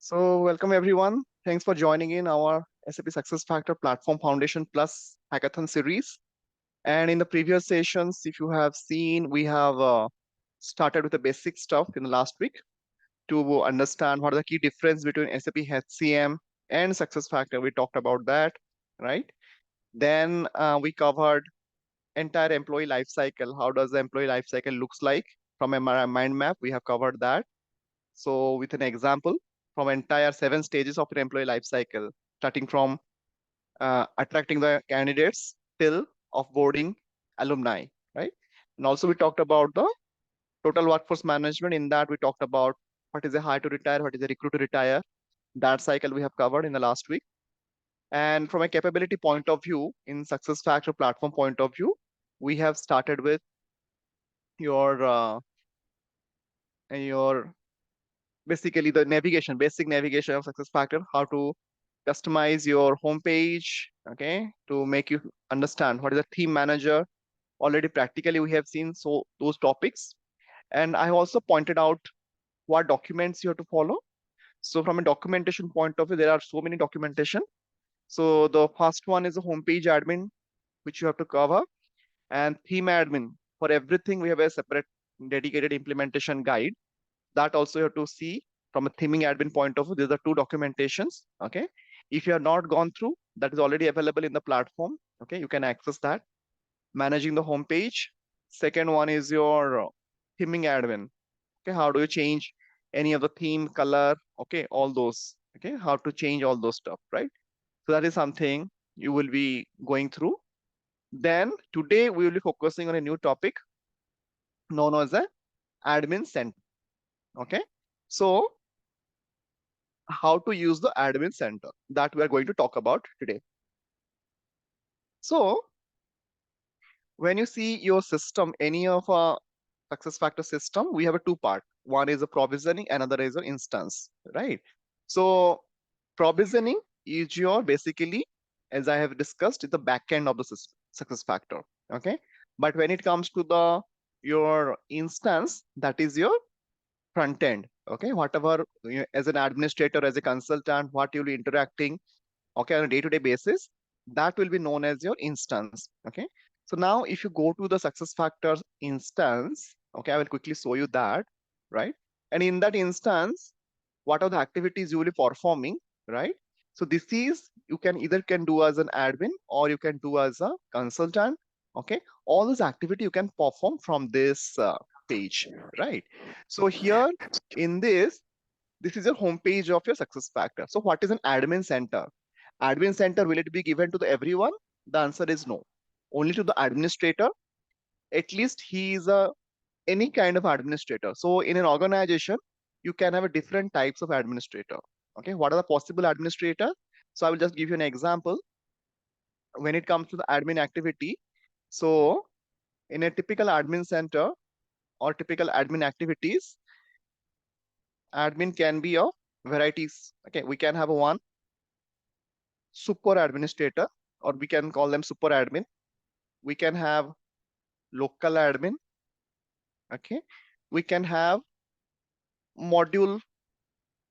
So welcome everyone. Thanks for joining in our SAP SuccessFactor Platform Foundation Plus Hackathon series. And in the previous sessions, if you have seen, we have started with the basic stuff in the last week to understand what are the key difference between SAP HCM and SuccessFactor. We talked about that, right? Then we covered entire employee life cycle. How does the employee life cycle looks like from a mind map? We have covered that. So with an example from entire 7 stages of an employee life cycle, starting from attracting the candidates till offboarding alumni, right? And also we talked about the total workforce management. In that we talked about what is a hire to retire, what is a recruit to retire. That cycle we have covered in the last week. And from a capability point of view, in SuccessFactor platform point of view, we have started with your basically the navigation, basic navigation of SuccessFactor, how to customize your homepage, okay, to make you understand what is a theme manager. Already practically we have seen those topics. And I have also pointed out what documents you have to follow. So from a documentation point of view, there are so many documentation. So the first one is a homepage admin, which you have to cover, and theme admin. For everything, we have a separate dedicated implementation guide. That also you have to see from a theming admin point of view. These are two documentations. Okay. If you have not gone through, that is already available in the platform. Okay. You can access that. Managing the homepage. Second one is your theming admin. Okay. How do you change any of the theme, color? Okay. All those. Okay. How to change all those stuff, right? So that is something you will be going through. Then today we will be focusing on a new topic known as the admin center. Okay. So how to use the admin center that we are going to talk about today. So when you see your system, any of a SuccessFactor system, we have a two part. One is a provisioning, another is an instance, right? So provisioning is your basically, as I have discussed, is the back end of the system, SuccessFactor. Okay. But when it comes to your instance, that is your front end. Okay. Whatever as an administrator, as a consultant, what you'll be interacting, okay, on a day-to-day basis, that will be known as your instance. Okay. So now if you go to the SuccessFactors instance, okay, I will quickly show you that, right? And in that instance, what are the activities you will be performing, right? So this is, you can either do as an admin or you can do as a consultant. Okay. All this activity you can perform from this page, right? So here in this is your homepage of your SuccessFactor. So what is an admin center? Admin center, will it be given to everyone? The answer is no. Only to the administrator. At least he is any kind of administrator. So in an organization, you can have a different types of administrator. Okay, what are the possible administrator? So I will just give you an example. When it comes to the admin activity, so in a typical admin center or typical admin activities, admin can be of varieties. Okay, we can have one super administrator, or we can call them super admin. We can have local admin. Okay, we can have module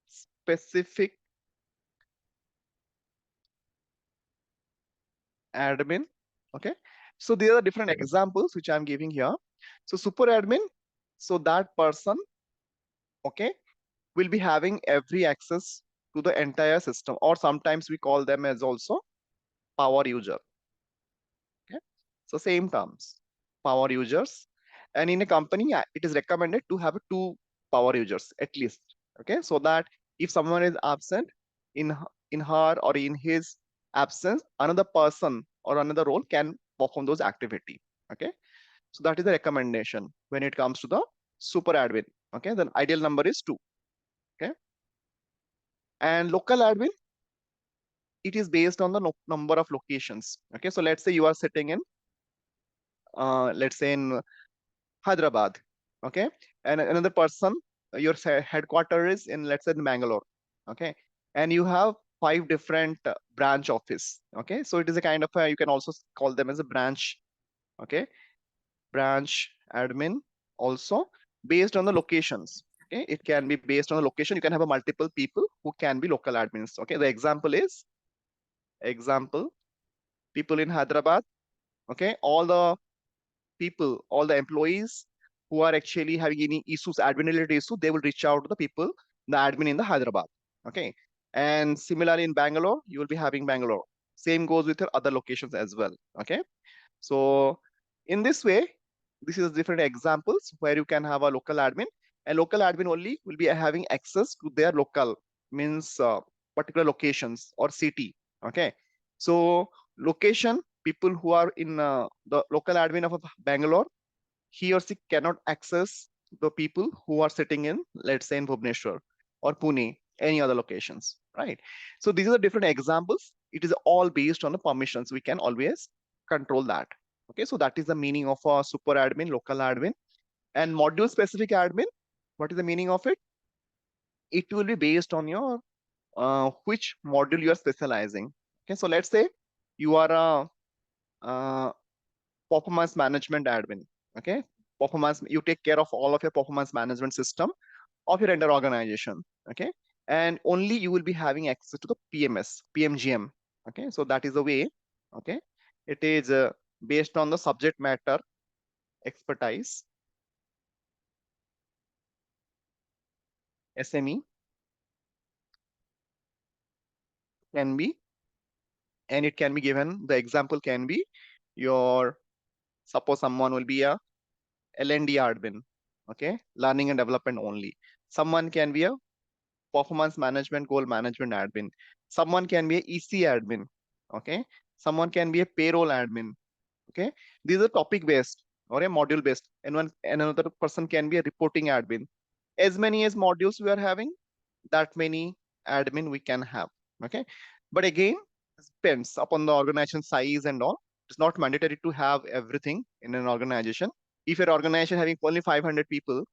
specific admin. Okay, so there are different examples which I'm giving here. So super admin, so that person, okay, will be having every access to the entire system, or sometimes we call them as also power user. Okay, so same terms, power users. And in a company, it is recommended to have two power users at least. Okay, so that if someone is absent, in her or in his absence, another person or another role can perform those activity. Okay, so that is the recommendation when it comes to the super admin. Okay, then ideal number is 2. Okay, and local admin, it is based on the number of locations. Okay, so let's say you are sitting in let's say in Hyderabad. Okay, and another person, your headquarters is in, let's say, in Bangalore. Okay, and you have 5 different branch office. Okay, so it is a kind of you can also call them as a branch. Okay, branch admin also based on the locations. Okay, Okay, it can be based on the location. You can have a multiple people who can be local admins. Okay, the example is people in Hyderabad. Okay, all the people, all the employees who are actually having any issues, admin related issue, they will reach out to the people, the admin in the Hyderabad. Okay, and similarly in Bangalore, you will be having Bangalore. Same goes with your other locations as well. Okay, so in this way, this is different examples where you can have a local admin, and local admin only will be having access to their local, means particular locations or city. Okay, so location, people who are in the local admin of Bangalore, he or she cannot access the people who are sitting in, let's say, in Bhubaneswar or Pune, any other locations, right? So these are the different examples. It is all based on the permissions. We can always control that. Okay, so that is the meaning of a super admin, local admin, and module specific admin. What is the meaning of it? It will be based on your which module you are specializing. Okay, so let's say you are a performance management admin. Okay, performance, you take care of all of your performance management system of your entire organization. Okay, and only you will be having access to the PMS, PMGM. Okay, so that is the way. Okay, it is based on the subject matter expertise, SME can be, and it can be given, the example can be your, suppose someone will be a L&D admin. Okay, learning and development only. Someone can be a performance management, goal management admin. Someone can be a EC admin. Okay, someone can be a payroll admin. Okay, these are topic based or a module based, and another person can be a reporting admin. As many as modules we are having, that many admin we can have. Okay, but again, it depends upon the organization size and all. It's not mandatory to have everything in an organization. If your organization having only 500 people,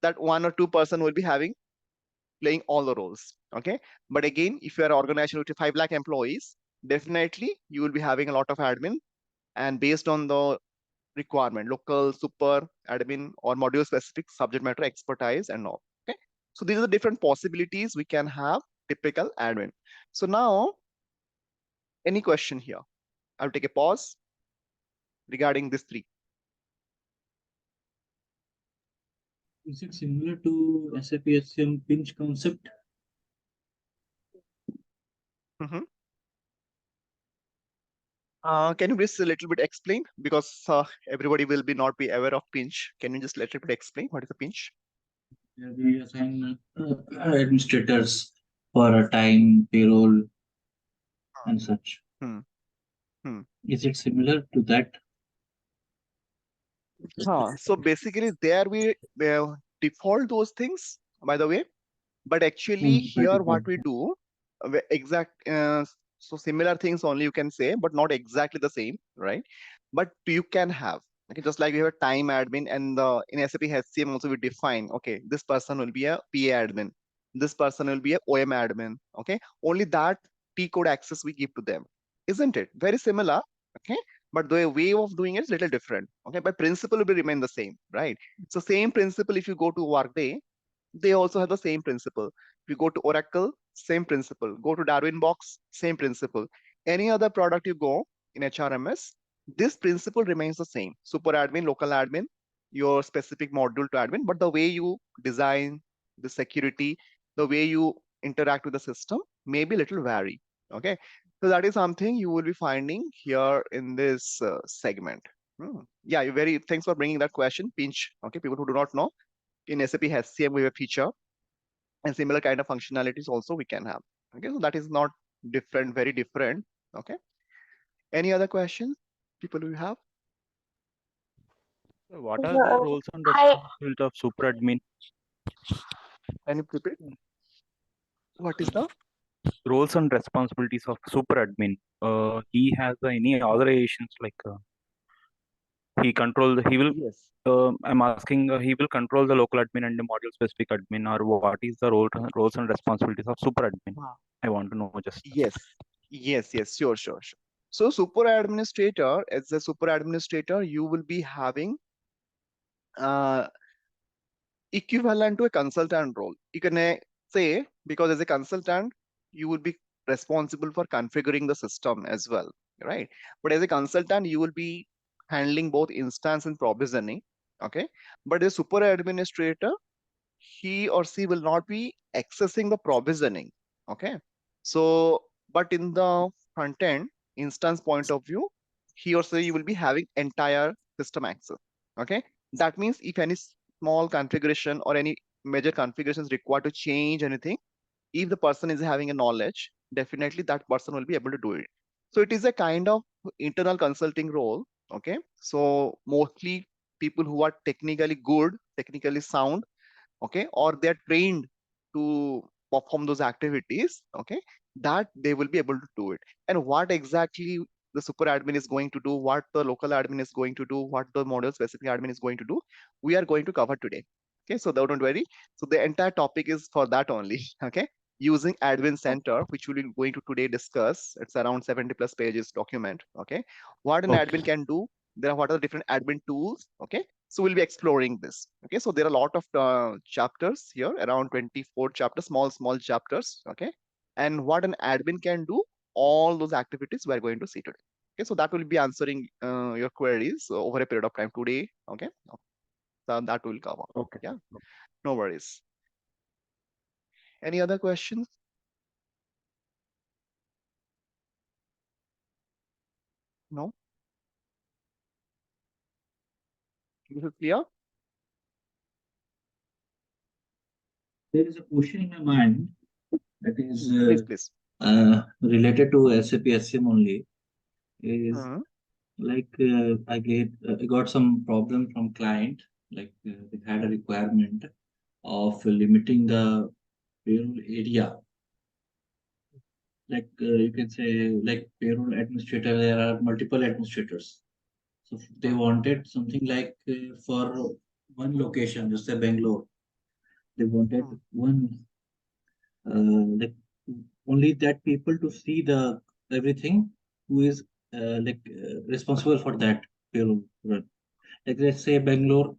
that 1 or 2 person will be having, playing all the roles. Okay, but again, if you are an organization with 5 lakh employees, definitely you will be having a lot of admin, and based on the requirement, local, super, admin, or module specific subject matter expertise and all. Okay, so these are the different possibilities we can have typical admin. So now, any question here? I'll take a pause regarding these three. Is it similar to SAP SCM pinch concept? Can you please a little bit explain, because everybody will be not be aware of pinch. Can you just little bit explain what is a pinch? We assign administrators for a time, payroll, and such. Hmm. Hmm. Is it similar to that? So basically, there we default those things, by the way. But actually, By here what default. we do, exact, so similar things only you can say, but not exactly the same, right? But you can have, okay, just like we have a time admin, and in SAP HCM also we define, okay, this person will be a PA admin, this person will be a OM admin, okay? Only that T code access we give to them, isn't it? Very similar, okay? But the way of doing it is little different, okay? But principle will remain the same, right? So same principle, if you go to Workday, they also have the same principle. If you go to Oracle, same principle. Go to Darwin Box, same principle. Any other product you go in HRMS, this principle remains the same. Super admin, local admin, your specific module to admin, but the way you design the security, the way you interact with the system may be little vary. Okay, so that is something you will be finding here in this segment. Yeah, you very thanks for bringing that question, Pinch. Okay, people who do not know, in SAP HCM we have a feature, and similar kind of functionalities also we can have. Okay, so that is not different, very different. Okay, any other questions people you have? What are the roles and Hi. responsibilities of super admin? Can you repeat? What is the Roles and responsibilities of super admin. He has any authorizations like he will. yes? I'm asking. He will control the local admin and the module specific admin, or what is the roles and responsibilities of super admin? Ah, I want to know just that. yes, sure. So super administrator, as a super administrator, you will be having equivalent to a consultant role. You can say, because as a consultant, you will be responsible for configuring the system as well, right? But as a consultant, you will be handling both instance and provisioning, okay? But a super administrator, he or she will not be accessing the provisioning, okay? So, but in the front end instance point of view, he or she will be having entire system access, okay? That means if any small configuration or any major configuration is required to change anything, if the person is having a knowledge, definitely that person will be able to do it. So it is a kind of internal consulting role, okay? So mostly people who are technically good, technically sound, okay, or they're trained to perform those activities, okay, that they will be able to do it. And what exactly the super admin is going to do, what the local admin is going to do, what the model specific admin is going to do, we are going to cover today. Okay, so don't worry. So the entire topic is for that only. Okay, using admin center, which we'll be going to today discuss. It's around 70 plus pages document. Okay, what an Okay. admin can do, there are what are the different admin tools. Okay, so we'll be exploring this. Okay, so there are a lot of chapters here, around 24 chapters, small chapters. Okay, and what an admin can do, all those activities we are going to see today. Okay, so that will be answering your queries over a period of time today. Okay, so that will cover. Okay. Yeah, no worries. Any other questions? No, this is clear. There is a question in my mind that is Please, please. related to SAP SCM only. Is Mhm, like I got some problem from client. Like they had a requirement of limiting the payroll area. Like you can say, like payroll administrator, there are multiple administrators. So they mhm, wanted something like for one location, just say Bangalore. They wanted mhm, one like only that people to see the everything who is responsible for that payroll run. Like let's say Bangalore,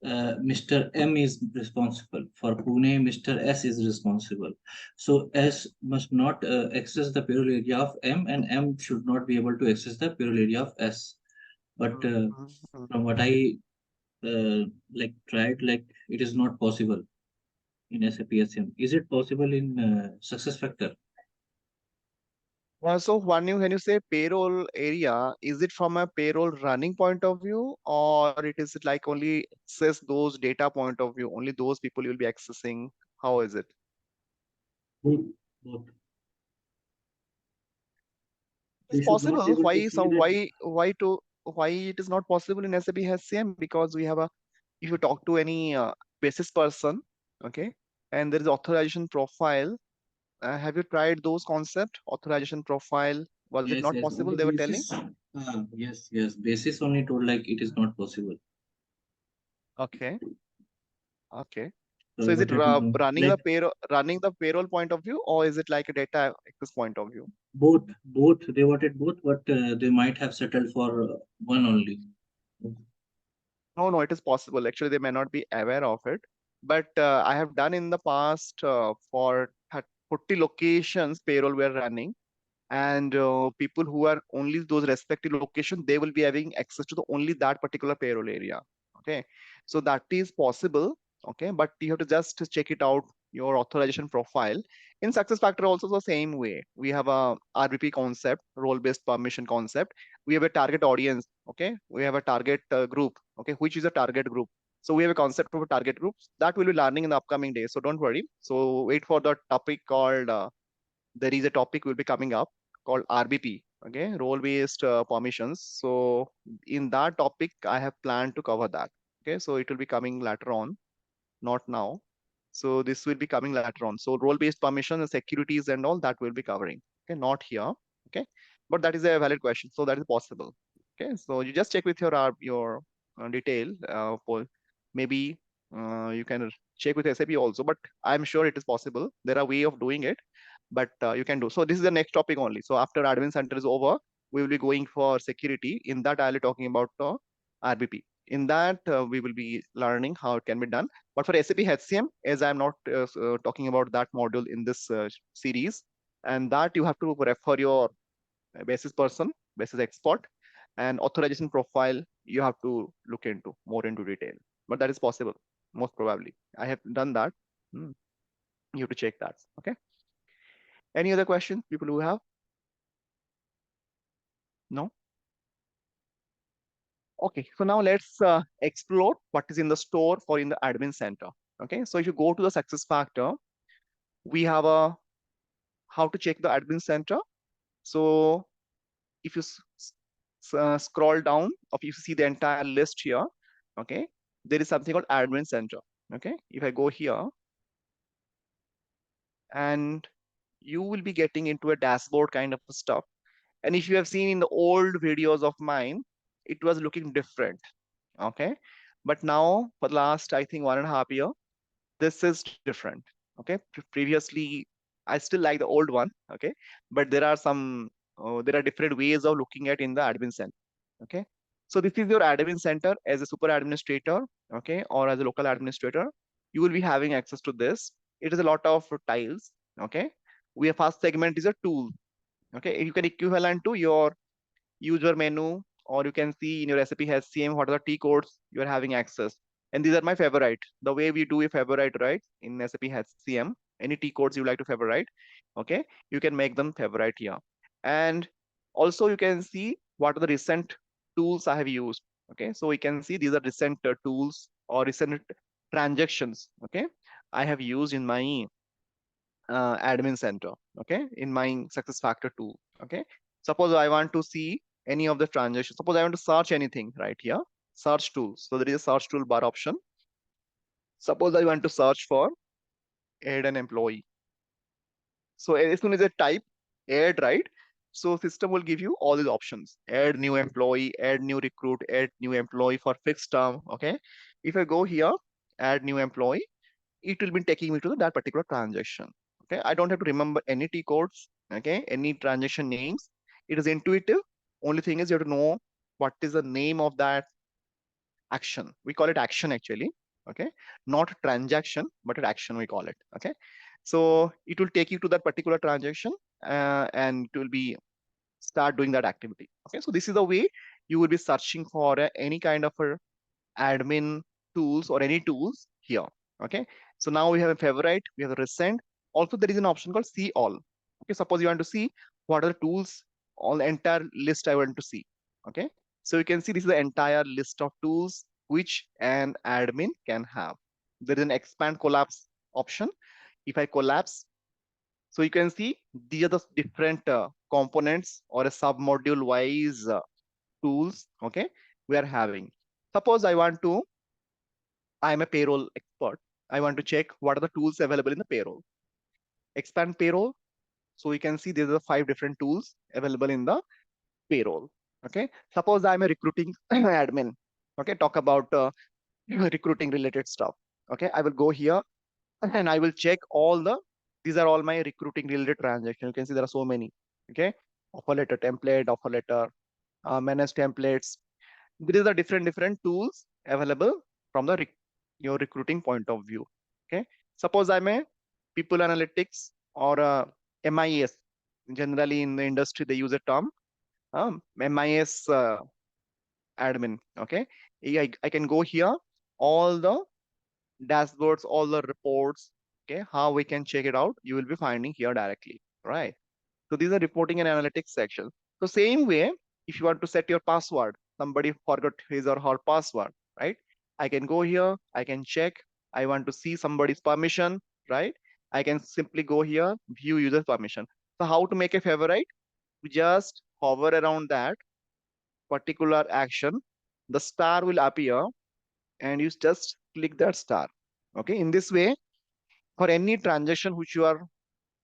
Mr. M is responsible. For Pune, Mr. S is responsible. So S must not access the payroll area of M, and M should not be able to access the payroll area of S. But mhm, mhm, mhm. from what I like tried, like it is not possible in SAP SM. Is it possible in SuccessFactor? So when you say payroll area, is it from a payroll running point of view, or it is like only access those data point of view, only those people you'll be accessing? How is it? Both, both. It's They should not be possible. able to Why see some that. why it is not possible in SAP HCM? Because we have a, if you talk to any basis person, okay, and there is authorization profile. Have you tried those concept? Authorization profile. Was it Yes, not yes. On possible? the They were telling. basis, yes, yes. Basis only told like it is not possible. Okay. Okay. So So I is it wanted to know, like running the payroll point of view, or is it like a data access point of view? both. They wanted both, but they might have settled for one only. No, no, it is possible. Actually, they may not be aware of it. But I have done in the past for 40 locations payroll we are running, and people who are only those respective locations, they will be having access to the only that particular payroll area. Okay, so that is possible. Okay, but you have to just check it out, your authorization profile. In SuccessFactor also the same way, we have a RBP concept, role based permission concept. We have a target audience. Okay, we have a target group. Okay, which is a target group. So we have a concept of a target group that we'll be learning in the upcoming days, so don't worry. So wait for the topic called there is a topic will be coming up called RBP, okay, role-based permissions. So in that topic, I have planned to cover that. Okay, so it will be coming later on, not now. So this will be coming later on. So role-based permission and securities and all that will be covering. Okay, not here. Okay, but that is a valid question. So that is possible. Okay, so you just check with your detail. Maybe you can check with SAP also, but I'm sure it is possible. There are way of doing it, but you can do. So this is the next topic only. So after admin center is over, we will be going for security. In that, I'll be talking about RBP. In that, we will be learning how it can be done. But for SAP HCM, as I'm not talking about that module in this series, and that you have to refer your basis person, basis expert, and authorization profile you have to look into more into detail. But that is possible, most probably. I have done that. Hmm. You have to check that. Okay. Any other questions people who have? No? Okay, so now let's explore what is in the store for in the admin center. Okay, so if you go to the success factor, we have a how to check the admin center. So if you scroll down, or if you see the entire list here, okay, there is something called admin center. Okay, if I go here, and you will be getting into a dashboard kind of stuff. And if you have seen in the old videos of mine, it was looking different. Okay, but now for the last, I think, 1.5 year, this is different. Okay, previously I still like the old one. Okay, but there are different ways of looking at in the admin center. Okay, so this is your admin center as a super administrator, okay, or as a local administrator. You will be having access to this. It is a lot of tiles. Okay, we have first segment is a tool. Okay, you can equivalent to your user menu, or you can see in your SAP HCM what are the T codes you are having access. And these are my favorite. The way we do a favorite, right? In SAP HCM, any T codes you like to favorite, okay, you can make them favorite here. And also you can see what are the recent tools I have used. Okay, so we can see these are recent tools or recent transactions. Okay, I have used in my admin center, okay, in my success factor tool. Okay, suppose I want to see any of the transactions. Suppose I want to search anything right here, search tools. So there is a search toolbar option. Suppose I want to search for add an employee. So as soon as I type add, right, so system will give you all these options: add new employee, add new recruit, add new employee for fixed term. Okay, if I go here, add new employee, it will be taking me to that particular transaction. Okay, I don't have to remember any T codes, okay, any transaction names. It is intuitive. Only thing is you have to know what is the name of that action. We call it action actually. Okay, not transaction, but an action we call it. Okay, so it will take you to that particular transaction, and it will be start doing that activity. Okay, so this is the way you will be searching for any kind of a admin tools or any tools here. Okay, so now we have a favorite, we have a recent. Also there is an option called see all. Okay, suppose you want to see what are the tools, all the entire list I want to see. Okay, so you can see this is the entire list of tools which an admin can have. There is an expand collapse option. If I collapse, so you can see these are the different components or a sub module wise tools. Okay, we are having. Suppose I am a payroll expert. I want to check what are the tools available in the payroll. Expand payroll. So you can see there are 5 different tools available in the payroll. Okay. Suppose I'm a recruiting admin. Okay. Talk about recruiting related stuff. Okay. I will go here and I will check these are all my recruiting related transactions. You can see there are so many. Okay. Offer letter template, offer letter, manage templates. These are different tools available from the your recruiting point of view. Okay, suppose I'm a people analytics or MIS. Generally in the industry they use a term MIS admin. Okay, I can go here, all the dashboards, all the reports. Okay, how we can check it out, you will be finding here directly, right? So these are reporting and analytics section. So same way, if you want to set your password, somebody forgot his or her password, right? I can go here, I can check. I want to see somebody's permission, right? I can simply go here, view user permission. So how to make a favorite? We just hover around that particular action. The star will appear and you just click that star. Okay, in this way, for any transaction which you are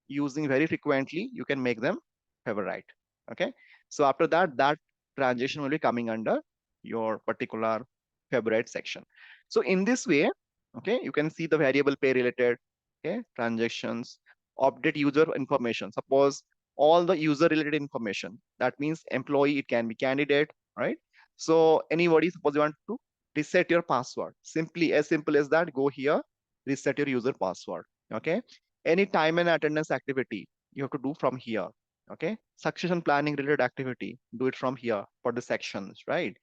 using very frequently, you can make them favorite. Okay, so after that, that transaction will be coming under your particular favorite section. So in this way, okay, you can see the variable pay related, okay, transactions, update user information. Suppose all the user related information, that means employee, it can be candidate, right? So anybody, suppose you want to reset your password. Simply, as simple as that, go here, reset your user password. Okay. Any time and attendance activity you have to do from here. Okay. Succession planning related activity, do it from here for the sections, right?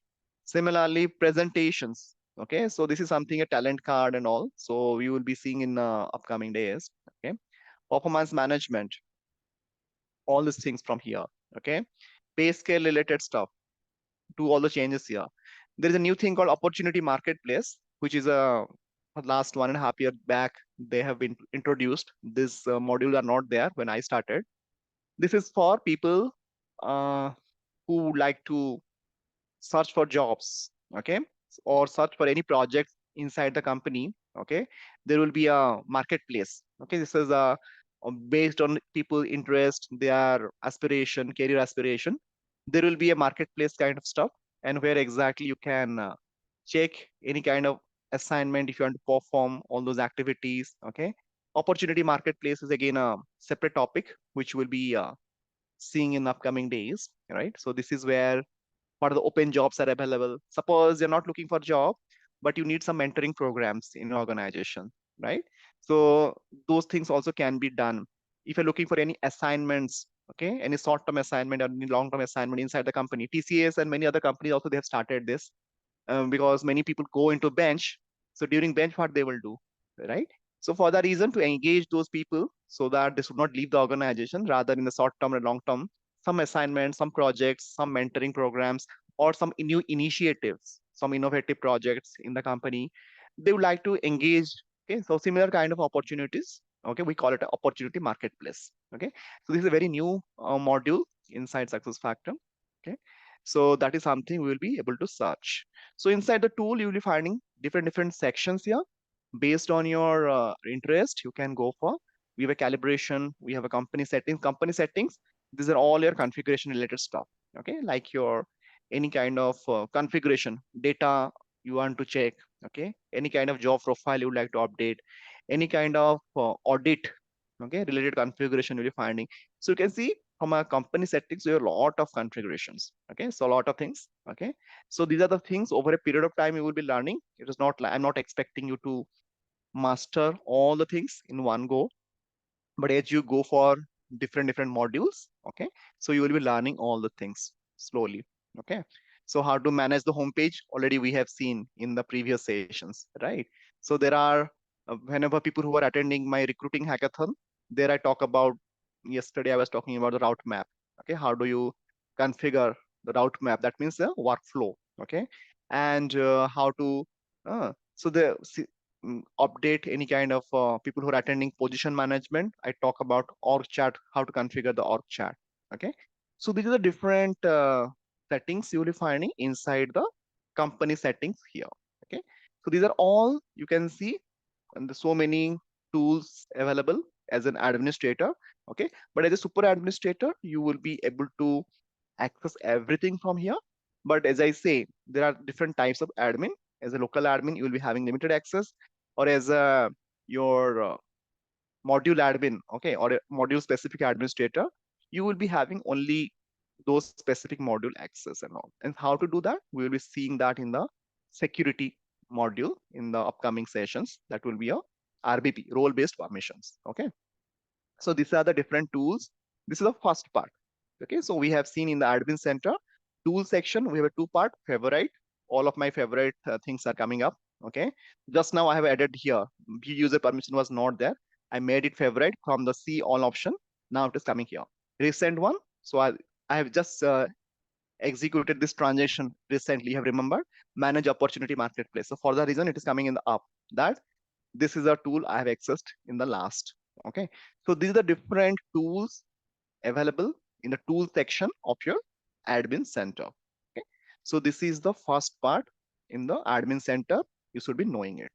Similarly, presentations. Okay. So this is something a talent card and all. So we will be seeing in upcoming days. Okay. Performance management, all these things from here. Okay. Pay scale related stuff, do all the changes here. There is a new thing called opportunity marketplace, which is a last 1.5 year back they have been introduced. This module are not there when I started. This is for people uh, who like to search for jobs, okay, or search for any project inside the company. Okay, there will be a marketplace. Okay, this is based on people interest, their aspiration, career aspiration. There will be a marketplace kind of stuff, and where exactly you can check any kind of assignment if you want to perform all those activities. Okay, opportunity marketplace is again a separate topic which will be seeing in upcoming days, right? So this is where what are the open jobs are available. Suppose you're not looking for a job, but you need some mentoring programs in your organization, right? So those things also can be done. If you're looking for any assignments, okay, any short-term assignment or any long-term assignment inside the company, TCS and many other companies also they have started this, because many people go into bench. So during bench, what they will do, right? So for that reason, to engage those people so that they should not leave the organization, rather in the short term and long term, some assignments, some projects, some mentoring programs, or some new initiatives, some innovative projects in the company, they would like to engage. Okay, so similar kind of opportunities. Okay, we call it an opportunity marketplace. Okay, so this is a very new module inside SuccessFactors. Okay, so that is something we will be able to search. So inside the tool, you will be finding different sections here. Based on your interest, you can go for. We have a calibration, we have a company settings. Company settings, these are all your configuration related stuff. Okay, like your any kind of configuration data you want to check. Okay, any kind of job profile you would like to update, any kind of audit, okay, related configuration you'll be finding. So you can see from our company settings, we have a lot of configurations. Okay, so a lot of things. Okay, so these are the things over a period of time you will be learning. It is not like I'm not expecting you to master all the things in one go, but as you go for different modules, okay, so you will be learning all the things slowly. Okay, so how to manage the homepage already we have seen in the previous sessions, right? So there are whenever people who are attending my recruiting hackathon, there I talk about, yesterday I was talking about the route map. Okay, how do you configure the route map, that means the workflow. Okay, and how to so the update any kind of people who are attending position management, I talk about org chart, how to configure the org chart. Okay, so these are the different settings you will be finding inside the company settings here. Okay, so these are all you can see, and there's so many tools available as an administrator. Okay, but as a super administrator, you will be able to access everything from here. But as I say, there are different types of admin. As a local admin, you will be having limited access, or as a your module admin, okay, or a module specific administrator, you will be having only those specific module access and all. And how to do that, we will be seeing that in the security module in the upcoming sessions. That will be a RBP, role based permissions. Okay, so these are the different tools. This is the first part. Okay, so we have seen in the admin center tool section, we have a two-part favorite. All of my favorite things are coming up. Okay, just now I have added here, view user permission was not there. I made it favorite from the see all option. Now it is coming here. Recent one. So I have just executed this transaction recently. You have remembered manage opportunity marketplace. So for that reason, it is coming in the up. That this is a tool I have accessed in the last. Okay, so these are the different tools available in the tool section of your admin center. Okay, so this is the first part in the admin center. You should be knowing it.